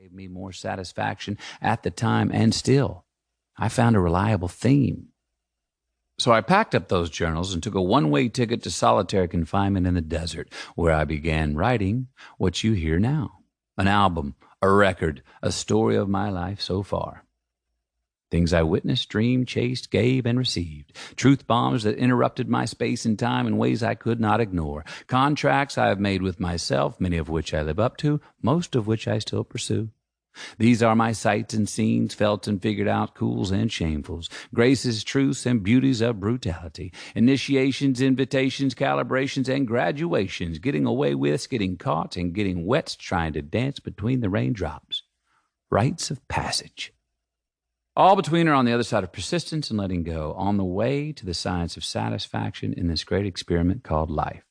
gave me more satisfaction at the time, and still, I found a reliable theme. So I packed up those journals and took a one-way ticket to solitary confinement in the desert, where I began writing what you hear now. An album, a record, a story of my life so far. Things I witnessed, dreamed, chased, gave, and received. Truth bombs that interrupted my space and time in ways I could not ignore. Contracts I have made with myself, many of which I live up to, most of which I still pursue. These are my sights and scenes, felt and figured out, cools and shamefuls, graces, truths, and beauties of brutality, initiations, invitations, calibrations, and graduations, getting away with, getting caught, and getting wet, trying to dance between the raindrops. Rites of passage. All between are on the other side of persistence and letting go, on the way to the science of satisfaction in this great experiment called life.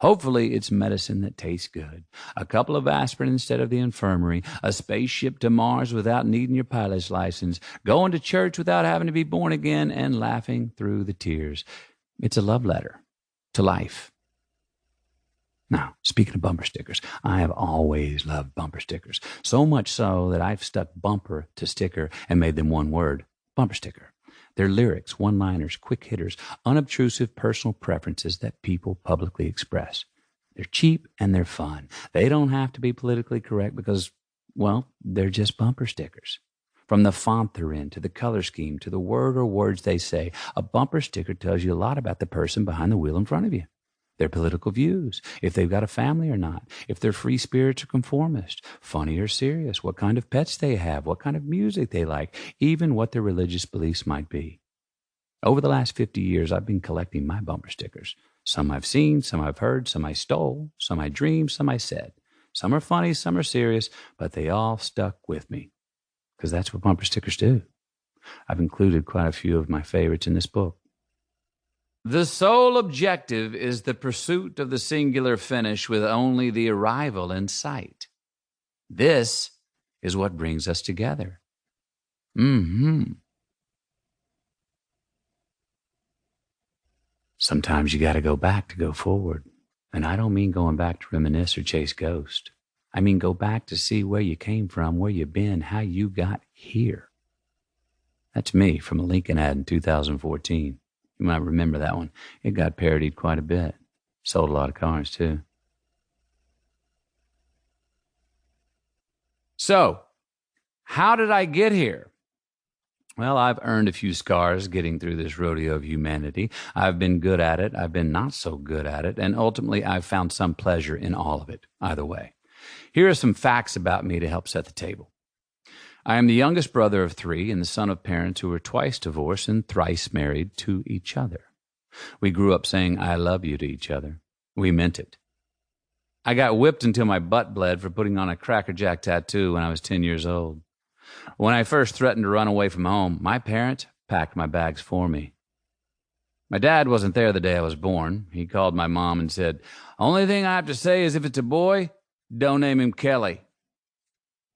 Hopefully, it's medicine that tastes good. A couple of aspirin instead of the infirmary, a spaceship to Mars without needing your pilot's license, going to church without having to be born again, and laughing through the tears. It's a love letter to life. Now, speaking of bumper stickers, I have always loved bumper stickers, so much so that I've stuck bumper to sticker and made them one word, bumper sticker. They're lyrics, one-liners, quick hitters, unobtrusive personal preferences that people publicly express. They're cheap and they're fun. They don't have to be politically correct because, well, they're just bumper stickers. From the font they're in, to the color scheme, to the word or words they say, a bumper sticker tells you a lot about the person behind the wheel in front of you. Their political views, if they've got a family or not, if they're free spirits or conformist, funny or serious, what kind of pets they have, what kind of music they like, even what their religious beliefs might be. Over the last 50 years, I've been collecting my bumper stickers. Some I've seen, some I've heard, some I stole, some I dreamed, some I said. Some are funny, some are serious, but they all stuck with me, because that's what bumper stickers do. I've included quite a few of my favorites in this book. The sole objective is the pursuit of the singular finish with only the arrival in sight. This is what brings us together. Sometimes you got to go back to go forward. And I don't mean going back to reminisce or chase ghosts. I mean go back to see where you came from, where you've been, how you got here. That's me from a Lincoln ad in 2014. You might remember that one. It got parodied quite a bit. Sold a lot of cars, too. So, how did I get here? Well, I've earned a few scars getting through this rodeo of humanity. I've been good at it. I've been not so good at it. And ultimately, I've found some pleasure in all of it, either way. Here are some facts about me to help set the table. I am the youngest brother of 3 and the son of parents who were twice divorced and thrice married to each other. We grew up saying, "I love you" to each other. We meant it. I got whipped until my butt bled for putting on a Cracker Jack tattoo when I was 10 years old. When I first threatened to run away from home, my parents packed my bags for me. My dad wasn't there the day I was born. He called my mom and said, "Only thing I have to say is if it's a boy, don't name him Kelly."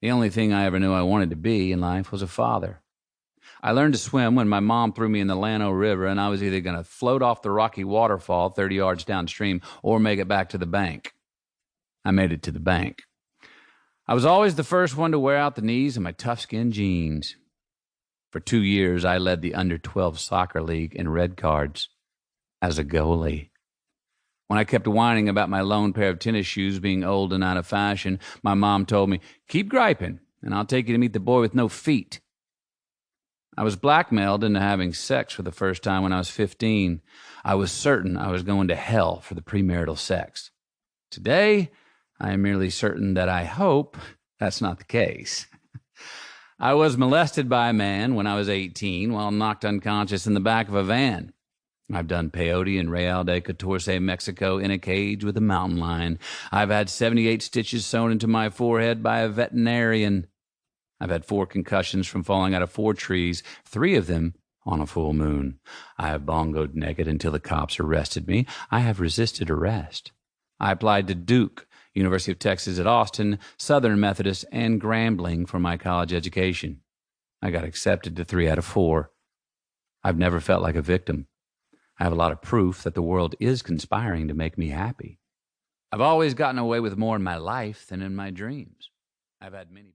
The only thing I ever knew I wanted to be in life was a father. I learned to swim when my mom threw me in the Llano River, and I was either going to float off the rocky waterfall 30 yards downstream or make it back to the bank. I made it to the bank. I was always the first one to wear out the knees in my tough-skin jeans. For 2 years, I led the under-12 soccer league in red cards as a goalie. When I kept whining about my lone pair of tennis shoes being old and out of fashion, my mom told me, "Keep griping, and I'll take you to meet the boy with no feet." I was blackmailed into having sex for the first time when I was 15. I was certain I was going to hell for the premarital sex. Today, I am merely certain that I hope that's not the case. I was molested by a man when I was 18 while knocked unconscious in the back of a van. I've done peyote in Real de Catorce, Mexico, in a cage with a mountain lion. I've had 78 stitches sewn into my forehead by a veterinarian. I've had 4 concussions from falling out of 4 trees, 3 of them on a full moon. I have bongoed naked until the cops arrested me. I have resisted arrest. I applied to Duke, University of Texas at Austin, Southern Methodist, and Grambling for my college education. I got accepted to 3 out of 4. I've never felt like a victim. I have a lot of proof that the world is conspiring to make me happy. I've always gotten away with more in my life than in my dreams. I've had many